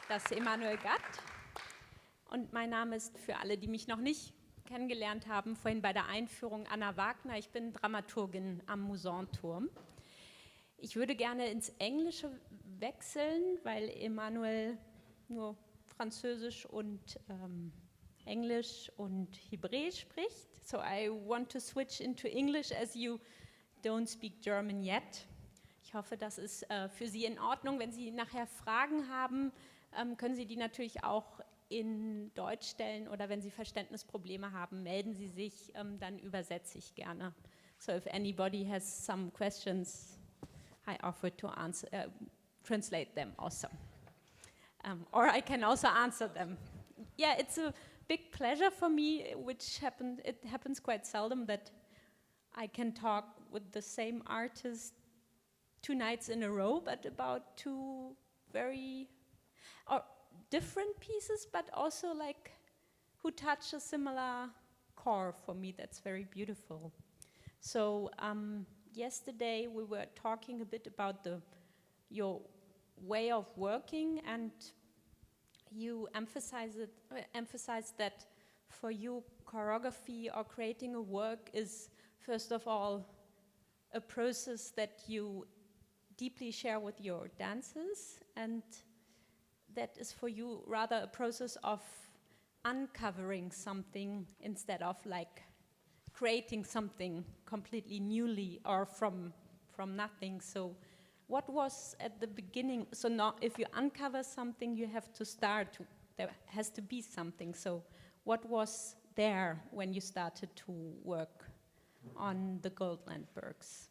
das Emanuel Gat und mein Name ist für alle, die mich noch nicht kennengelernt haben, vorhin bei der Einführung Anna Wagner. Ich bin Dramaturgin am Mousonturm. Ich würde gerne ins Englische wechseln, weil Emanuel nur Französisch und Englisch und Hebräisch spricht. So I want to switch into English as you don't speak German yet. Ich hoffe, das ist für Sie in Ordnung. Wenn Sie nachher Fragen haben, können Sie die natürlich auch in Deutsch stellen oder wenn Sie Verständnisprobleme haben, melden Sie sich, dann übersetze ich gerne. So if anybody has some questions, I offer to translate them also. Or I can also answer them. Yeah, it's a big pleasure for me, it happens quite seldom that I can talk with the same artist 2 nights in a row, but about 2 very different pieces, but also like who touch a similar core for me. That's very beautiful. So yesterday we were talking a bit about your way of working, and you emphasized that for you choreography or creating a work is first of all a process that you deeply share with your dancers, and that is for you rather a process of uncovering something instead of like creating something completely newly or from nothing. So what was at the beginning? So now if you uncover something, you have to start, there has to be something. So what was there when you started to work on the Goldlandbergs?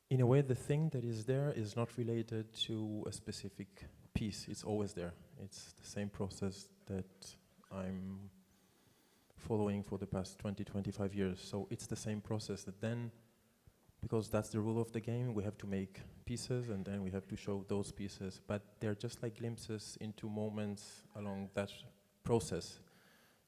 In a way, the thing that is there is not related to a specific piece. It's always there. It's the same process that I'm following for the past 20, 25 years. So it's the same process that then, because that's the rule of the game, we have to make pieces and then we have to show those pieces. But they're just like glimpses into moments along that process.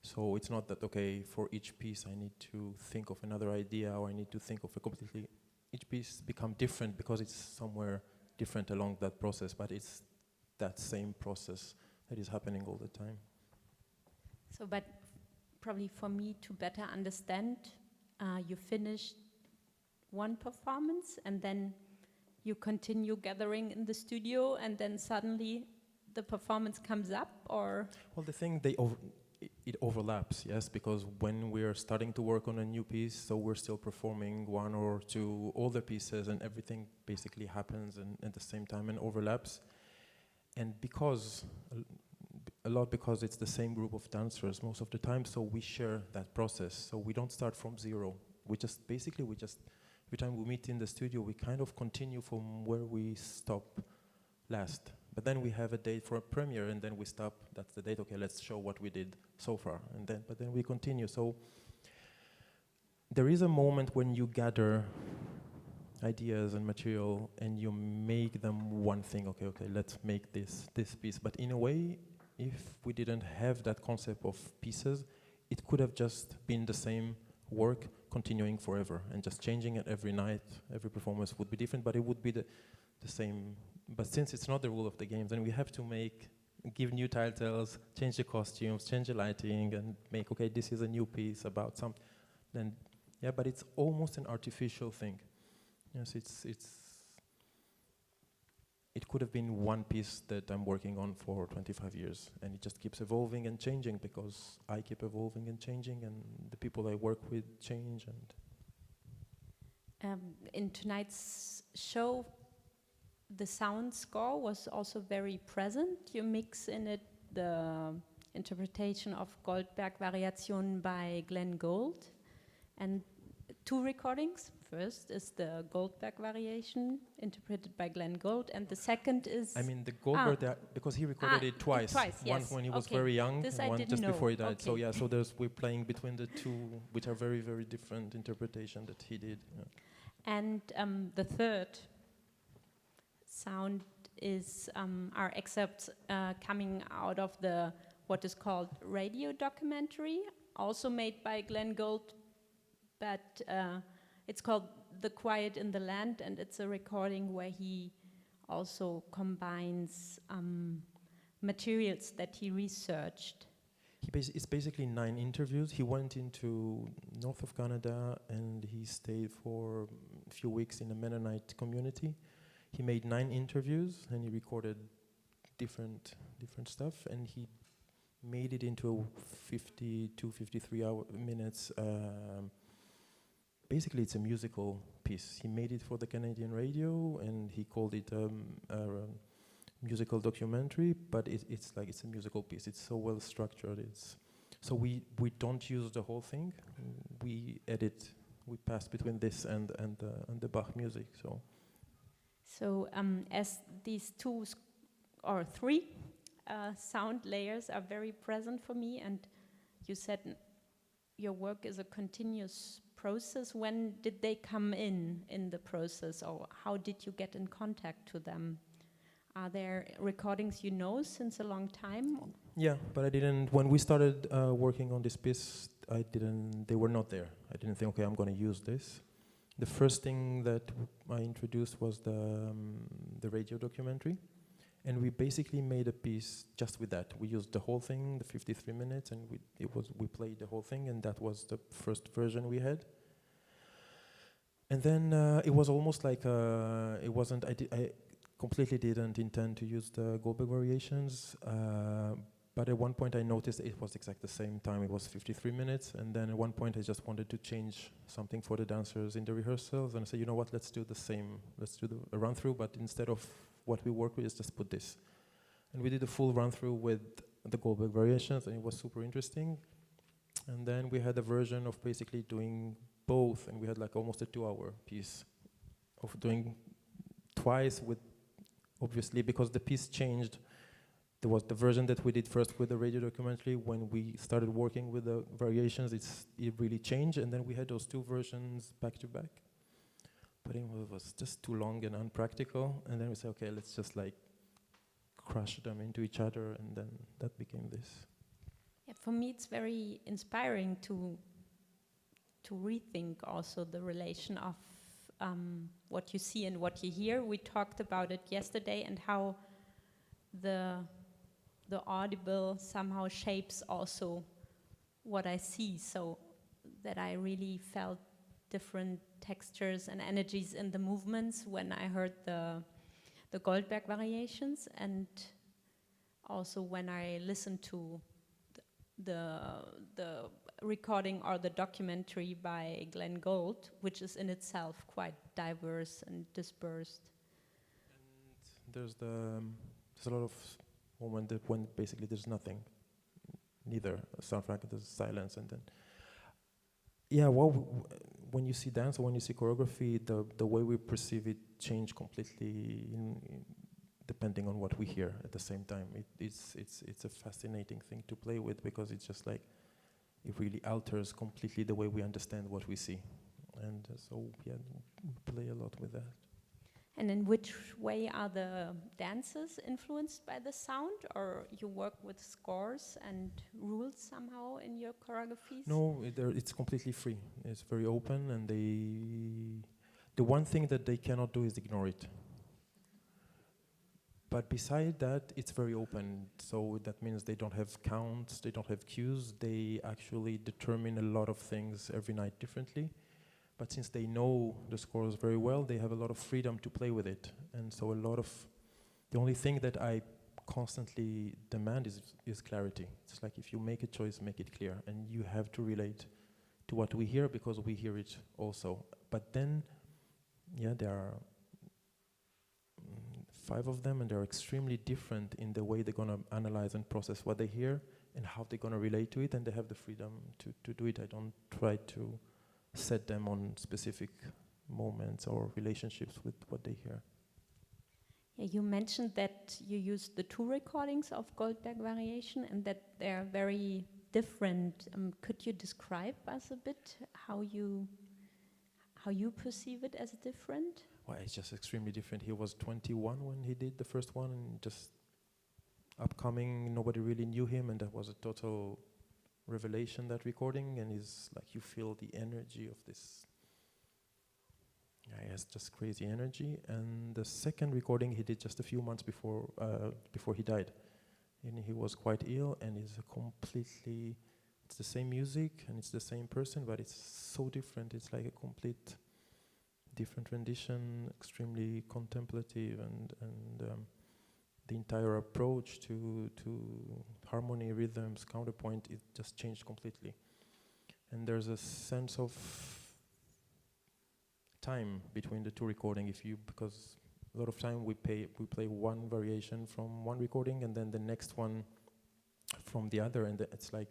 So it's not that, okay, for each piece I need to think of another idea or I need to think of a completely... Each piece become different because it's somewhere different along that process, but it's that same process that is happening all the time. So, but probably for me to better understand, you finished one performance and then you continue gathering in the studio and then suddenly the performance comes up, or? Well, the thing, it overlaps, yes, because when we're starting to work on a new piece, so we're still performing 1 or 2 older pieces and everything basically happens at the same time and overlaps. And because, because it's the same group of dancers most of the time, so we share that process. So we don't start from zero. We just, every time we meet in the studio, we kind of continue from where we stop last. But then we have a date for a premiere and then we stop, that's the date, okay, let's show what we did so far. But then we continue. So there is a moment when you gather ideas and material and you make them one thing, okay, let's make this piece. But in a way, if we didn't have that concept of pieces, it could have just been the same work continuing forever and just changing it every night. Every performance would be different, but it would be the same. But since it's not the rule of the game, then we have to give new titles, change the costumes, change the lighting, and make, okay, this is a new piece about something. Then, yeah, but it's almost an artificial thing. Yes, it could have been one piece that I'm working on for 25 years, and it just keeps evolving and changing because I keep evolving and changing, and the people I work with change. And in tonight's show, the sound score was also very present. You mix in it the interpretation of Goldberg-Variationen by Glenn Gould, and 2 recordings. First is the Goldberg variation interpreted by Glenn Gould, and the second is... I mean the Goldberg, because he recorded it twice. Yes. One when he was very young, this and one just before he died. Okay. So yeah, so we're playing between the 2, which are very, very different interpretation that he did. Yeah. And the third sound is our excerpts coming out of the what is called radio documentary, also made by Glenn Gould, but it's called The Quiet in the Land, and it's a recording where he also combines materials that he researched. It's basically 9 interviews. He went into north of Canada and he stayed for a few weeks in a Mennonite community. He made 9 interviews and he recorded different stuff, and he made it into a 53 minutes. Basically, it's a musical piece. He made it for the Canadian radio, and he called it a musical documentary. But it's a musical piece. It's so well structured. So we don't use the whole thing. We edit. We pass between this and the Bach music. So as these 2 or 3 sound layers are very present for me, and you said your work is a continuous process. When did they come in the process, or how did you get in contact to them? Are there recordings you know since a long time? Yeah, but I didn't. When we started working on this piece, they were not there. I didn't think, okay, I'm going to use this. The first thing that I introduced was the radio documentary, and we basically made a piece just with that. We used the whole thing, the 53 minutes, and we played the whole thing, and that was the first version we had. And then it was almost like it wasn't. I completely didn't intend to use the Goldberg-Variations, but at one point I noticed it was exactly the same time. It was 53 minutes, and then at one point I just wanted to change something for the dancers in the rehearsals, and I said, you know what, let's do the same. Let's do the run-through, but instead of what we work with, is just put this. And we did a full run-through with the Goldberg-Variations, and it was super interesting. And then we had a version of basically doing both, and we had like almost a 2-hour piece of doing twice with, obviously, because the piece changed. There was the version that we did first with the radio documentary. When we started working with the variations, it really changed, and then we had those 2 versions back to back. But it was just too long and unpractical, and then we said, okay, let's just like crush them into each other, and then that became this. Yeah, for me, it's very inspiring to rethink also the relation of what you see and what you hear. We talked about it yesterday, and how the audible somehow shapes also what I see, so that I really felt different textures and energies in the movements when I heard the Goldberg-Variations, and also when I listened to the recording or the documentary by Glenn Gould, which is in itself quite diverse and dispersed. And there's a lot of moment that when basically there's nothing, neither sound like there's silence, and then when you see dance or when you see choreography, the way we perceive it change completely depending on what we hear at the same time. It's a fascinating thing to play with, because it's just like it really alters completely the way we understand what we see, and so we play a lot with that. And in which way are the dances influenced by the sound, or you work with scores and rules somehow in your choreographies? No, it's completely free. It's very open, and the one thing that they cannot do is ignore it. But beside that, it's very open. So that means they don't have counts, they don't have cues. They actually determine a lot of things every night differently. But since they know the scores very well, they have a lot of freedom to play with it. And so the only thing that I constantly demand is clarity. It's like, if you make a choice, make it clear. And you have to relate to what we hear, because we hear it also. But then, there are 5 of them, and they're extremely different in the way they're going to analyze and process what they hear and how they're going to relate to it, and they have the freedom to do it. I don't try to set them on specific moments or relationships with what they hear. Yeah, you mentioned that you used the 2 recordings of Goldberg-Variation and that they're very different. Could you describe us a bit how you perceive it as different? Well, it's just extremely different. He was 21 when he did the first one, and just upcoming, nobody really knew him, and that was a total revelation, that recording. And it's like you feel the energy of this Yeah, he has just crazy energy. And the second recording he did just a few months before he died. And he was quite ill, and it's the same music and it's the same person, but it's so different. It's like a complete different rendition, extremely contemplative, and the entire approach to harmony, rhythms, counterpoint, it just changed completely. And there's a sense of time between the two recordings, because a lot of time we play one variation from one recording and then the next one from the other, and it's like,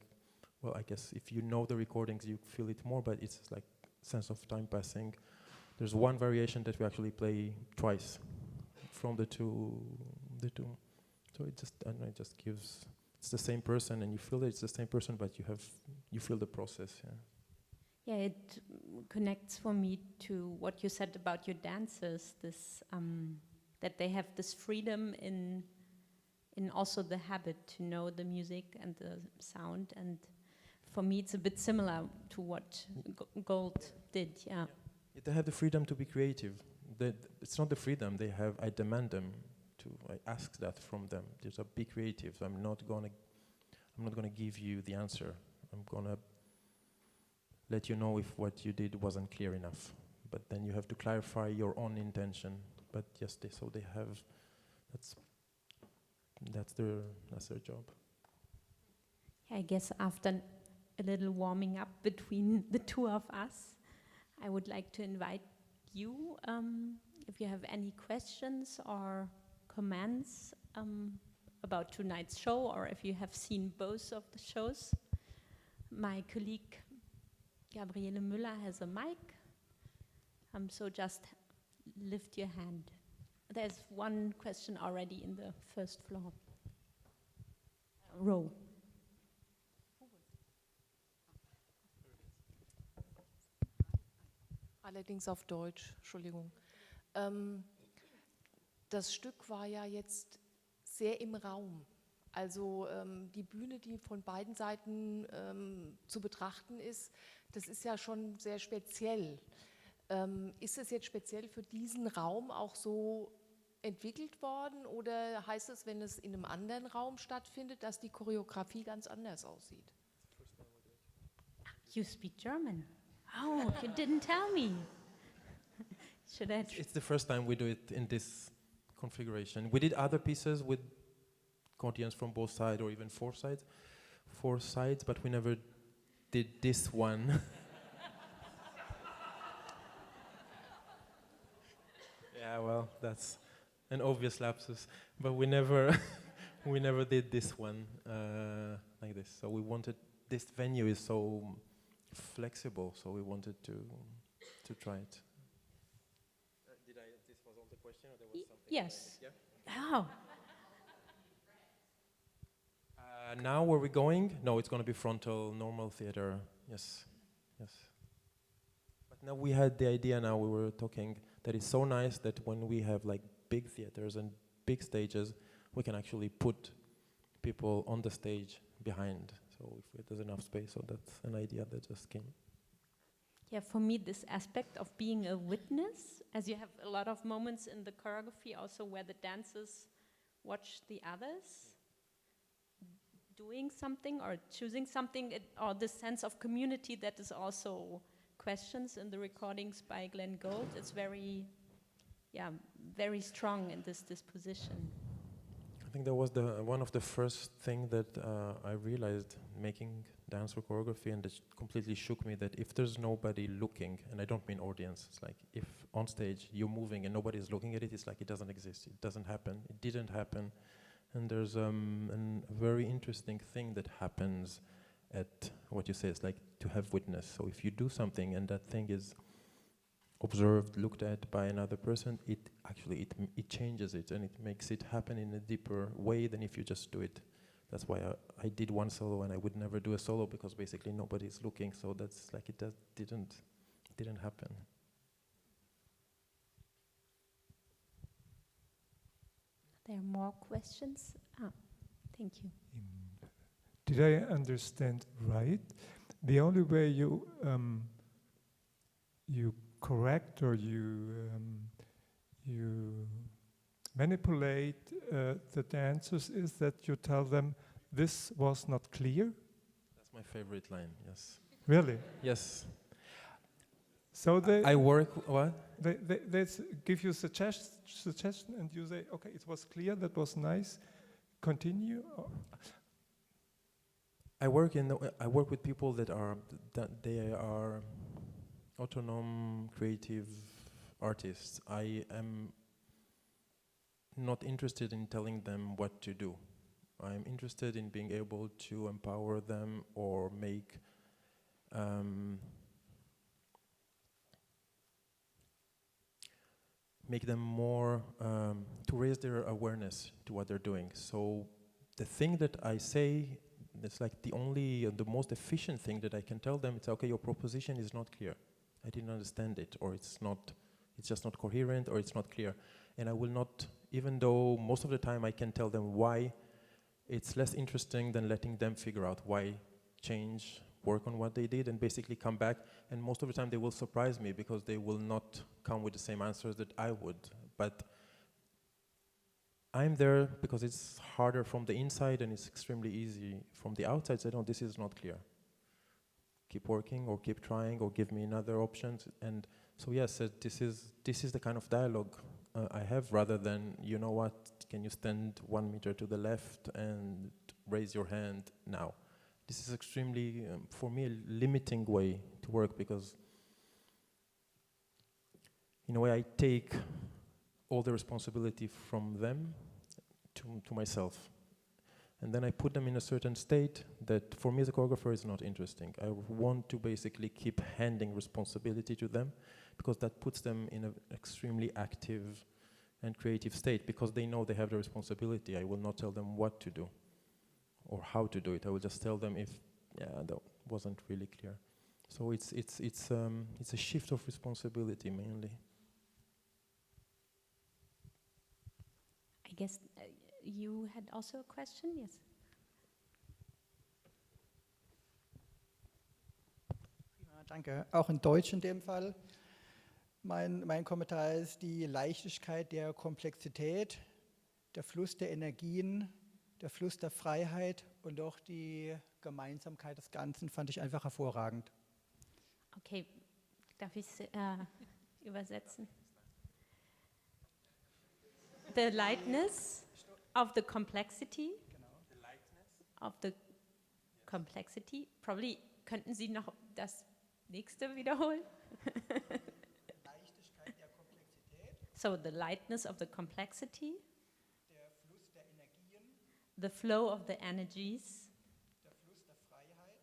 well, I guess if you know the recordings you feel it more, but it's like sense of time passing. There's one variation that we actually play twice from the two. So it just, I don't know, it just gives, it's the same person and you feel it's the same person, but you feel the process. Yeah, it connects for me to what you said about your dancers, this that they have this freedom in also the habit to know the music and the sound, and for me it's a bit similar to what Gold did. Yeah. They have the freedom to be creative. It's not the freedom they have. I demand them to. I ask that from them. There's a be creative. I'm not gonna give you the answer. I'm gonna let you know if what you did wasn't clear enough. But then you have to clarify your own intention. But yes, they have. That's their job. I guess after a little warming up between the two of us, I would like to invite you, if you have any questions or comments about tonight's show, or if you have seen both of the shows. My colleague Gabriele Müller has a mic, so just lift your hand. There's one question already in the first floor row. Allerdings auf Deutsch, Entschuldigung. Das Stück war ja jetzt sehr im Raum. Also die Bühne, die von beiden Seiten zu betrachten ist, das ist ja schon sehr speziell. Ist es jetzt speziell für diesen Raum auch so entwickelt worden, oder heißt es, wenn es in einem anderen Raum stattfindet, dass die Choreografie ganz anders aussieht? You speak German. Oh, you didn't tell me. Should I? It's the first time we do it in this configuration. We did other pieces with audience from both sides, or even four sides, but we never did this one. Yeah, well, that's an obvious lapsus, but we never did this one like this. So we wanted, this venue is so flexible, so we wanted to try it. This was all the question, or there was something? Yes. Yeah? Oh. Now where we're going? No, it's going to be frontal, normal theater. Yes. But now we had the idea, now we were talking, that it's so nice that when we have like big theaters and big stages, we can actually put people on the stage behind. So if there's enough space, so that's an idea that just came. Yeah, for me, this aspect of being a witness, as you have a lot of moments in the choreography also where the dancers watch the others doing something or choosing something, or the sense of community that is also questions in the recordings by Glenn Gould. It's very strong in this disposition. I think that was one of the first thing that I realized making dance or choreography, and it completely shook me, that if there's nobody looking, and I don't mean audience, it's like if on stage you're moving and nobody's looking at it, it's like it doesn't exist, it doesn't happen, it didn't happen. And there's a very interesting thing that happens at what you say, it's like to have witness. So if you do something and that thing is observed, looked at by another person, it changes it, and it makes it happen in a deeper way than if you just do it. That's why I did one solo, and I would never do a solo, because basically nobody's looking, so that's like it didn't happen. There are more questions? Thank you. Did I understand right? The only way you correct or you manipulate the dancers is that you tell them this was not clear? That's my favorite line, yes. Really? Yes. So I work, what? they give you suggestion and you say, okay, it was clear, that was nice, continue? I work with people that they are autonomous, creative artists. I am not interested in telling them what to do. I'm interested in being able to empower them or make them more, to raise their awareness to what they're doing. So the thing that I say, it's like the most efficient thing that I can tell them, it's okay, your proposition is not clear. I didn't understand it, or it's just not coherent, or it's not clear. And I will not, even though most of the time I can tell them why, it's less interesting than letting them figure out why change, work on what they did, and basically come back. And most of the time they will surprise me because they will not come with the same answers that I would. But I'm there because it's harder from the inside and it's extremely easy from the outside. Say, no, this is not clear. Keep working or keep trying or give me another option. And so yes, this is the kind of dialogue I have, rather than, you know what, can you stand 1 meter to the left and raise your hand now? This is extremely, for me, a limiting way to work, because in a way I take all the responsibility from them to myself. And then I put them in a certain state that for me as a choreographer is not interesting. I want to basically keep handing responsibility to them, because that puts them in an extremely active and creative state, because they know they have the responsibility. I will not tell them what to do or how to do it. I will just tell them if, that wasn't really clear. So it's a shift of responsibility mainly. I guess you had also a question, yes? Ja, danke. Auch in Deutsch in dem Fall. Mein Kommentar ist die Leichtigkeit der Komplexität, der Fluss der Energien, der Fluss der Freiheit und auch die Gemeinsamkeit des Ganzen fand ich einfach hervorragend. Okay, darf ich übersetzen? The lightness of the complexity. The lightness of the complexity. Probably könnten Sie noch das nächste wiederholen? Leichtigkeit der Komplexität. So the lightness of the complexity. Der Fluss der Energien. The flow of the energies. Der Fluss der Freiheit.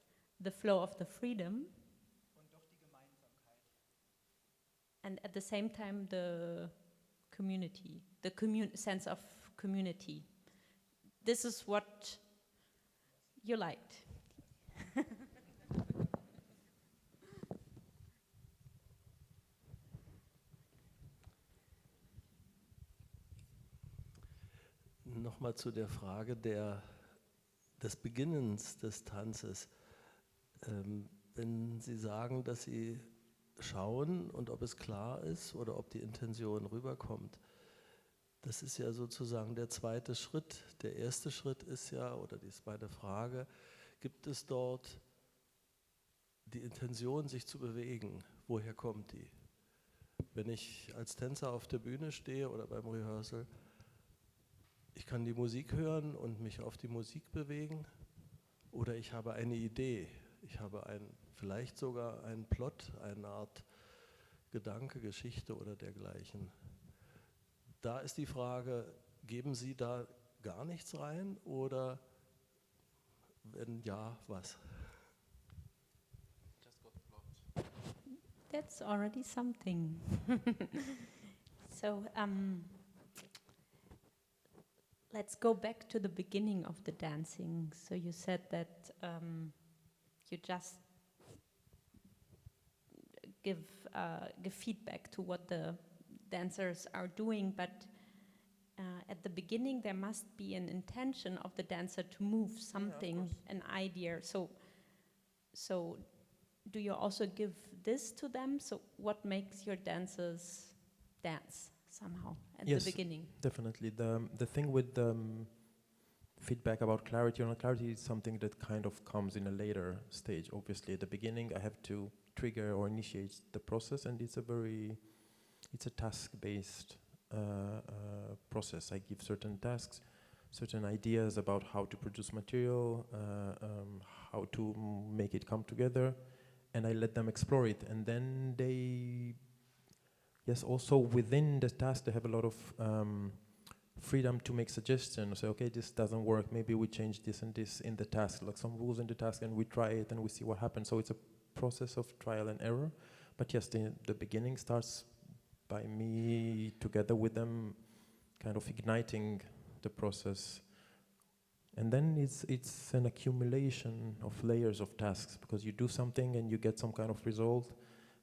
The flow of the freedom. Und doch die Gemeinsamkeit. And at the same time the community, the sense of community. This is what you liked. Nochmal zu der Frage des Beginnens des Tanzes. Wenn Sie sagen, dass Sie schauen und ob es klar ist oder ob die Intention rüberkommt, das ist ja sozusagen der zweite Schritt. Der erste Schritt ist ja, oder die zweite Frage, gibt es dort die Intention, sich zu bewegen? Woher kommt die? Wenn ich als Tänzer auf der Bühne stehe oder beim Rehearsal, ich kann die Musik hören und mich auf die Musik bewegen, oder ich habe eine Idee, ich habe vielleicht sogar einen Plot, eine Art Gedanke, Geschichte oder dergleichen. Da ist die Frage, geben Sie da gar nichts rein oder wenn ja, was? That's already something. So let's go back to the beginning of the dancing. So you said that you just give feedback to what the dancers are doing, but at the beginning there must be an intention of the dancer to move something, an idea. So do you also give this to them? So what makes your dancers dance somehow at Yes. the beginning? Definitely. The thing with feedback about clarity or not clarity is something that kind of comes in a later stage. Obviously, at the beginning, I have to trigger or initiate the process, and it's a task-based process. I give certain tasks, certain ideas about how to produce material, how to make it come together, and I let them explore it. And then also within the task, they have a lot of freedom to make suggestions. Say, okay, this doesn't work. Maybe we change this and this in the task, like some rules in the task, and we try it and we see what happens. So it's a process of trial and error. But yes, the beginning starts by me together with them, kind of igniting the process. And then it's an accumulation of layers of tasks, because you do something and you get some kind of result,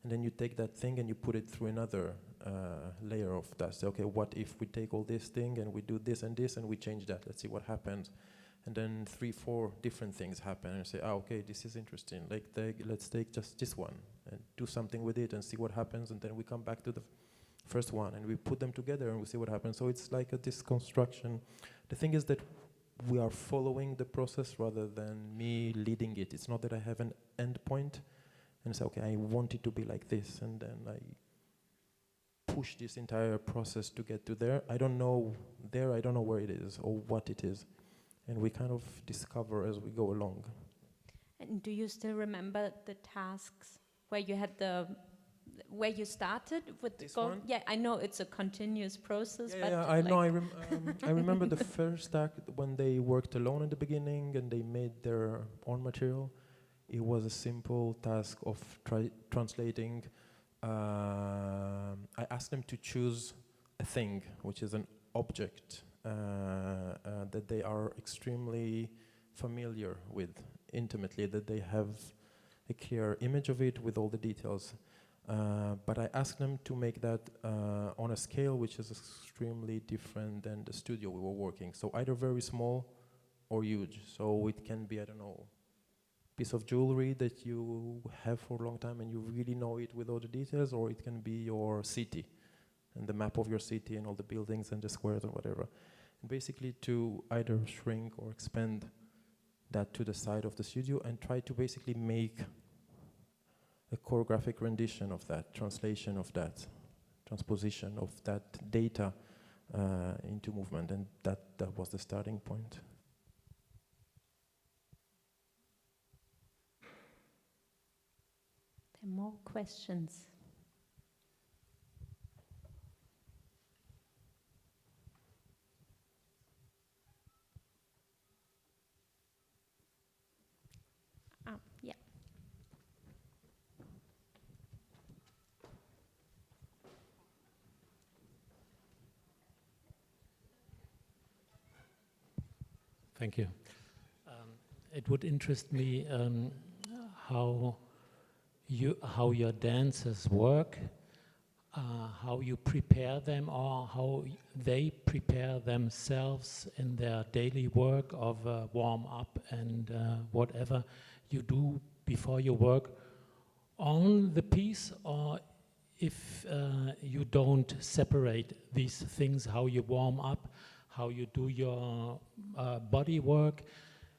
and then you take that thing and you put it through another layer of tasks. Okay, what if we take all this thing and we do this and we change that? Let's see what happens. And then 3-4 different things happen, and say, okay, this is interesting. Like, let's take just this one and do something with it and see what happens. And then we come back to the first one and we put them together and we see what happens. So it's like this construction. The thing is that we are following the process rather than me leading it. It's not that I have an end point and say, okay, I want it to be like this, and then I push this entire process to get to there. I don't know where it is or what it is. And we kind of discover as we go along. And do you still remember the tasks where you had where you started with This the one? Yeah, I know it's a continuous process, but I know. I remember the first act when they worked alone at the beginning and they made their own material. It was a simple task of translating. I asked them to choose a thing, which is an object that they are extremely familiar with, intimately, that they have a clear image of it with all the details. But I asked them to make that on a scale which is extremely different than the studio we were working. So either very small or huge. So it can be, I don't know, piece of jewelry that you have for a long time and you really know it with all the details, or it can be your city and the map of your city and all the buildings and the squares and whatever. And basically to either shrink or expand that to the side of the studio and try to basically make a choreographic rendition of that, translation of that, transposition of that data into movement, and that was the starting point. There are more questions. Yeah. Thank you. It would interest me how your dancers work, how you prepare them, or how they prepare themselves in their daily work of warm up and whatever you do before you work on the piece, or if you don't separate these things, how you warm up, how you do your body work,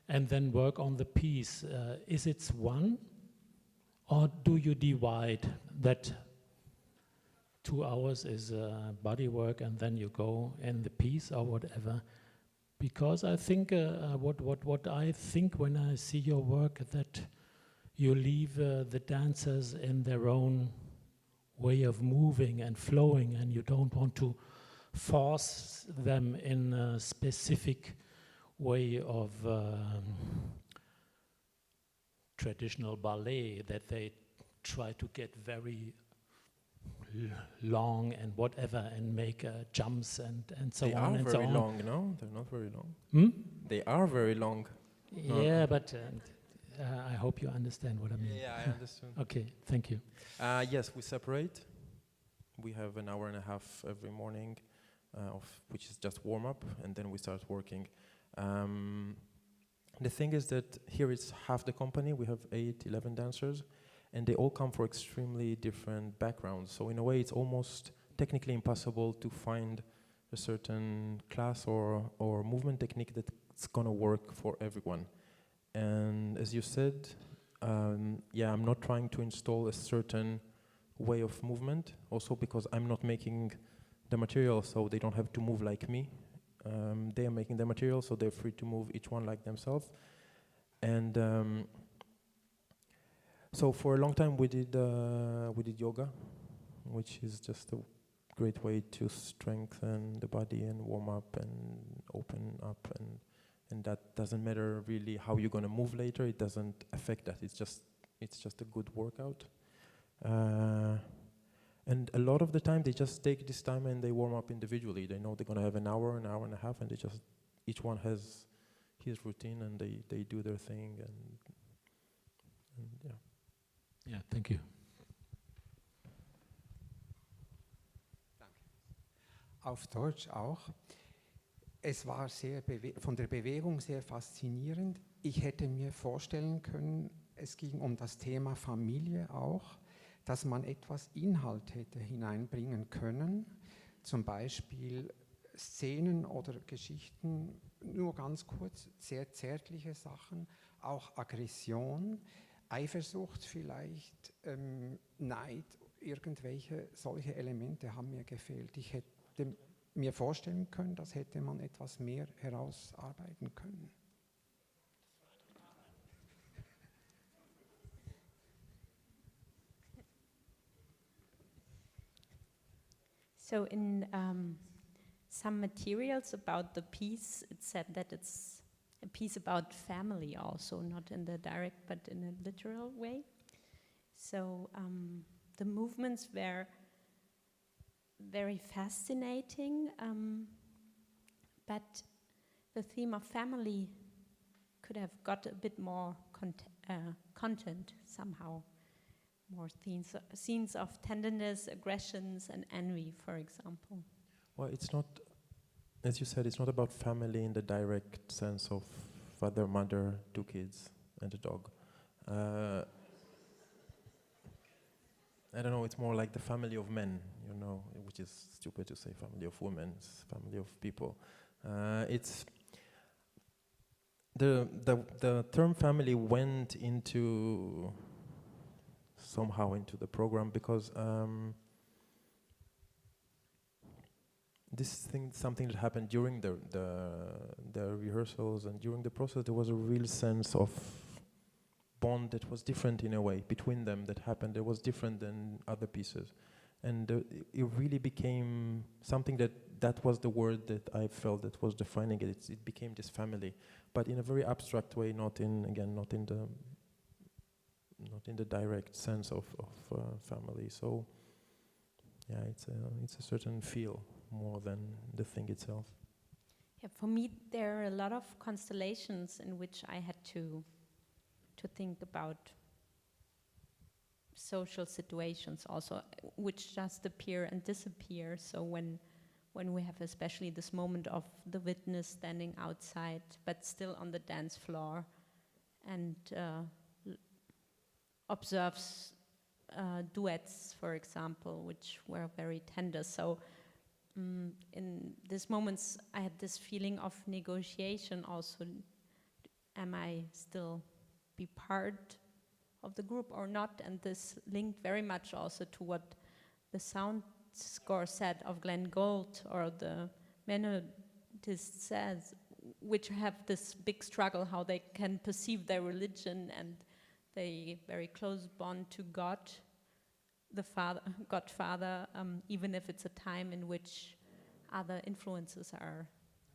and then work on the piece. Is it one, or do you divide that 2 hours is body work and then you go in the piece or whatever? Because I think what I think when I see your work, that you leave the dancers in their own way of moving and flowing, and you don't want to force them in a specific way of traditional ballet, that they try to get very long and whatever and make jumps and so on and so on. They are very long, no? They're not very long. Hmm? They are very long. Yeah, but I hope you understand what I mean. Yeah, I understand. Okay, thank you. Yes, we separate. We have an hour and a half every morning, which is just warm up, and then we start working. The thing is that here it's half the company. We have 11 dancers, and they all come from extremely different backgrounds. So in a way, it's almost technically impossible to find a certain class or movement technique that's gonna work for everyone. And as you said, I'm not trying to install a certain way of movement, also because I'm not making the material, so they don't have to move like me. They are making the material, so they're free to move each one like themselves. And so for a long time we did yoga, which is just a great way to strengthen the body and warm up and open up, and that doesn't matter really how you're gonna move later. It doesn't affect that. It's just a good workout. And a lot of the time they just take this time and they warm up individually. They know they're gonna have an hour and a half, and each one has his routine, and they do their thing, and yeah. Yeah, thank you. Auf Deutsch auch. Es war von der Bewegung sehr faszinierend. Ich hätte mir vorstellen können, es ging um das Thema Familie auch, dass man etwas Inhalt hätte hineinbringen können, zum Beispiel Szenen oder Geschichten, nur ganz kurz, sehr zärtliche Sachen, auch Aggression, Eifersucht vielleicht, Neid, irgendwelche solche Elemente haben mir gefehlt. Ich hätte mir vorstellen können, das hätte man etwas mehr herausarbeiten können. So in some materials about the piece, it said that it's a piece about family also, not in the direct but in a literal way. So the movements were very fascinating, but the theme of family could have got a bit more content somehow. More scenes of tenderness, aggressions, and envy, for example. Well, it's not, as you said, it's not about family in the direct sense of father, mother, 2 kids, and a dog. I don't know, it's more like the family of men, you know, which is stupid to say family of women, it's family of people. It's the term family went into somehow into the program because this thing, something that happened during the rehearsals and during the process. There was a real sense of bond that was different in a way between them that happened. It was different than other pieces, and it really became something that was the word that I felt that was defining it. It became this family, but in a very abstract way, not in the direct sense of family. So yeah, it's a certain feel more than the thing itself. Yeah, for me, there are a lot of constellations in which I had to think about social situations also, which just appear and disappear. So when we have especially this moment of the witness standing outside, but still on the dance floor, and observes duets, for example, which were very tender. So in these moments, I had this feeling of negotiation also. Am I still be part of the group or not? And this linked very much also to what the sound score said of Glenn Gould, or the Mennonist says, which have this big struggle, how they can perceive their religion and they very close bond to God, the Godfather, even if it's a time in which other influences are.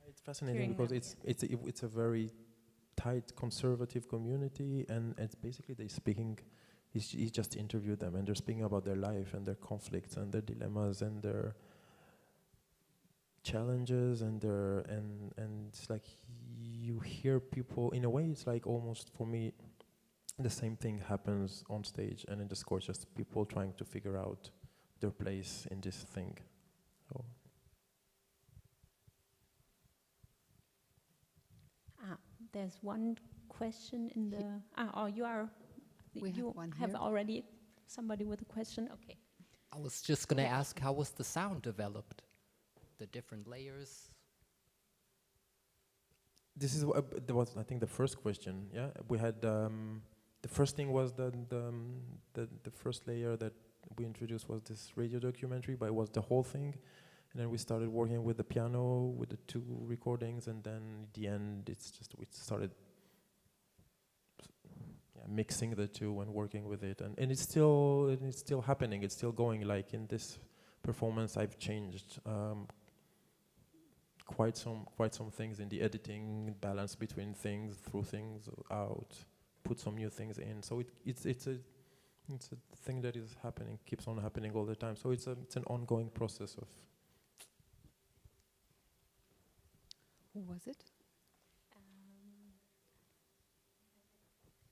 It's fascinating because it's a very tight conservative community, and it's basically they speaking. He just interviewed them, and they're speaking about their life and their conflicts and their dilemmas and their challenges and it's like you hear people in a way. It's like almost for me. The same thing happens on stage and in the score, just people trying to figure out their place in this thing. So. There's one question in the... you are We have you one have here. already somebody with a question? Okay. I was just going to ask, how was the sound developed? The different layers? This is that was, I think, the first question. Yeah, we had the first thing was the first layer that we introduced was this radio documentary, but it was the whole thing. And then we started working with the piano, with the 2 recordings, and then at the end, it's just we started mixing the 2 and working with it, and it's still happening. It's still going. Like in this performance, I've changed quite some things in the editing, balance between things, through things out, put some new things in. So it's a thing that is happening, keeps on happening all the time. So it's an ongoing process of. Who was it?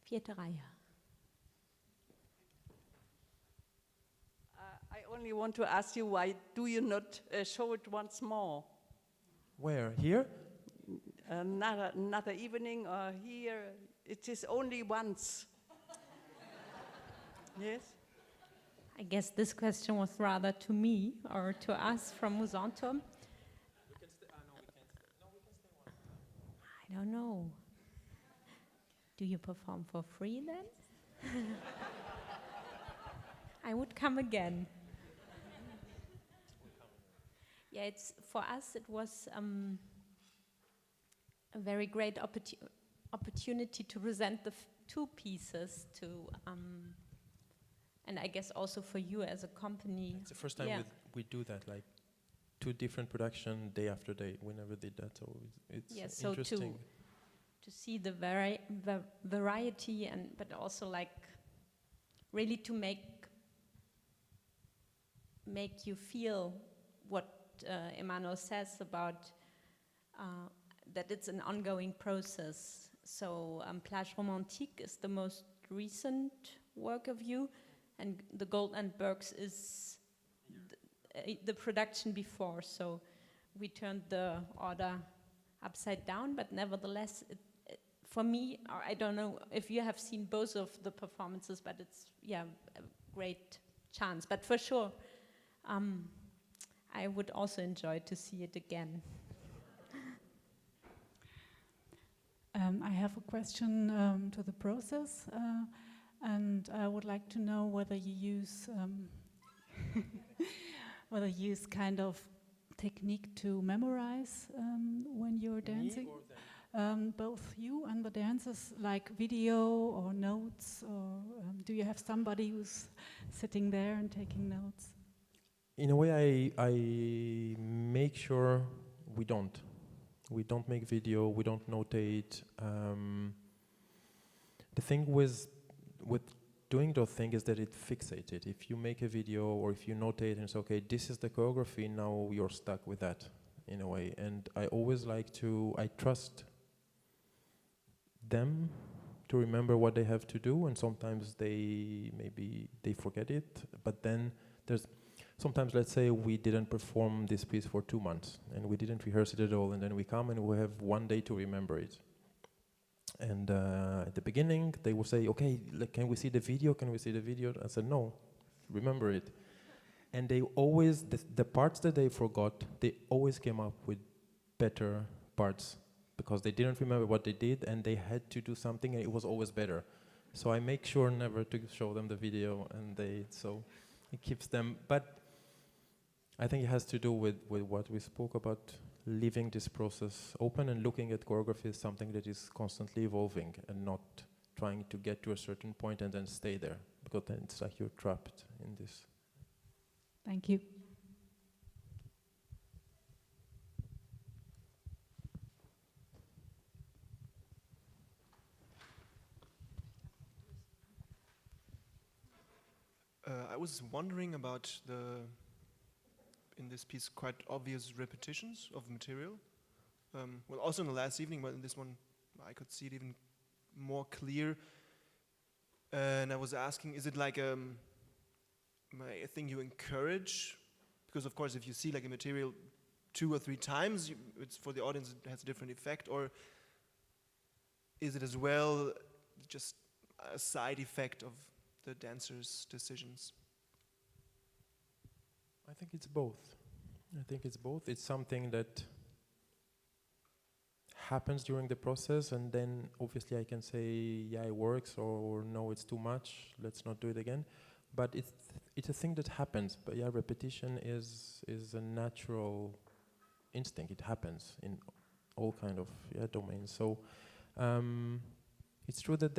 Vierte Reihe. I only want to ask you, why do you not show it once more? Where? Here? Another evening or here? It is only once. Yes? I guess this question was rather to me or to us from Mousonturm. I don't know. Do you perform for free then? I would come again. Yeah, it's for us. It was a very great opportunity to present the 2 pieces to, and I guess also for you as a company. It's the first time we do that, like 2 different production day after day. We never did that, so it's so interesting. To see the variety, and but also like really to make you feel what Emanuel says about that it's an ongoing process. So Plage Romantique is the most recent work of you, and the Goldlandbergs is the production before. So we turned the order upside down, but nevertheless, for me, I don't know if you have seen both of the performances, but it's a great chance. But for sure, I would also enjoy to see it again. I have a question to the process, and I would like to know whether you use kind of technique to memorize when you're dancing. Both you and the dancers, like video or notes, or do you have somebody who's sitting there and taking notes? In a way, I make sure we don't. We don't make video, we don't notate. The thing with doing those things is that it fixates it. If you make a video or if you notate and say, okay, this is the choreography, now you're stuck with that in a way. And I always like I trust them to remember what they have to do, and sometimes they forget it, but then sometimes, let's say we didn't perform this piece for 2 months and we didn't rehearse it at all, and then we come and we have 1 day to remember it. And at the beginning they will say, okay, can we see the video? Can we see the video? I said, no, remember it. And they always, the parts that they forgot, they always came up with better parts, because they didn't remember what they did and they had to do something and it was always better. So I make sure never to show them the video, and so it keeps them. But I think it has to do with what we spoke about, leaving this process open and looking at choreography as something that is constantly evolving, and not trying to get to a certain point and then stay there, because then it's like you're trapped in this. Thank you. I was wondering about in this piece, quite obvious repetitions of material. Well, also in the last evening, but in this one, I could see it even more clear. And I was asking, is it like a thing you encourage? Because of course, if you see like a material 2 or 3 times, it's for the audience, it has a different effect. Or is it as well just a side effect of the dancer's decisions? I think it's both. It's something that happens during the process, and then obviously I can say, yeah, it works, or no, it's too much, let's not do it again. But it's a thing that happens. But yeah, repetition is a natural instinct. It happens in all kind of domains. So it's true that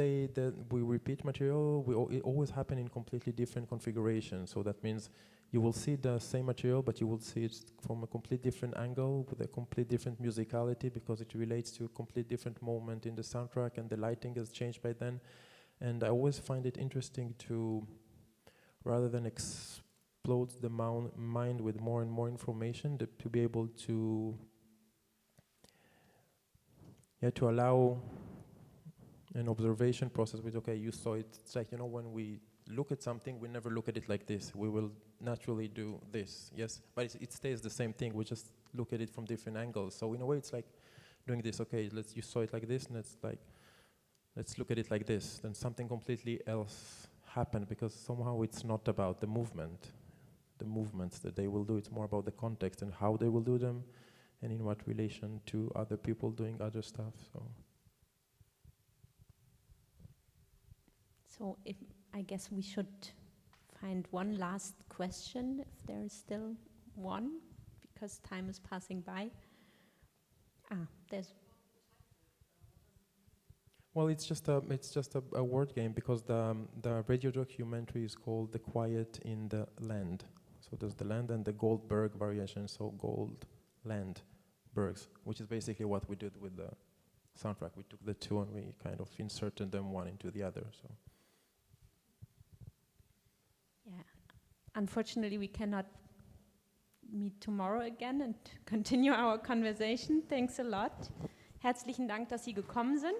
we repeat material. It always happen in completely different configurations. So that means you will see the same material, but you will see it from a complete different angle with a complete different musicality, because it relates to a complete different moment in the soundtrack, and the lighting has changed by then. And I always find it interesting to, rather than explode the mind with more and more information, to be able to allow an observation process with, okay, you saw it. It's like, when we look at something, we never look at it like this. We will naturally do this, yes? But it stays the same thing. We just look at it from different angles. So in a way, it's like doing this. Okay, you saw it like this, and it's like, let's look at it like this. Then something completely else happened, because somehow it's not about the movements that they will do. It's more about the context and how they will do them, and in what relation to other people doing other stuff. So I guess we should find one last question, if there is still one, because time is passing by. There's. Well, it's just a word game, because the radio documentary is called "The Quiet in the Land." So there's the land and the Goldberg-Variationen, so Goldlandbergs, which is basically what we did with the soundtrack. We took the two and we kind of inserted them one into the other. So. Yeah, unfortunately we cannot meet tomorrow again and continue our conversation. Thanks a lot. Herzlichen Dank, dass Sie gekommen sind.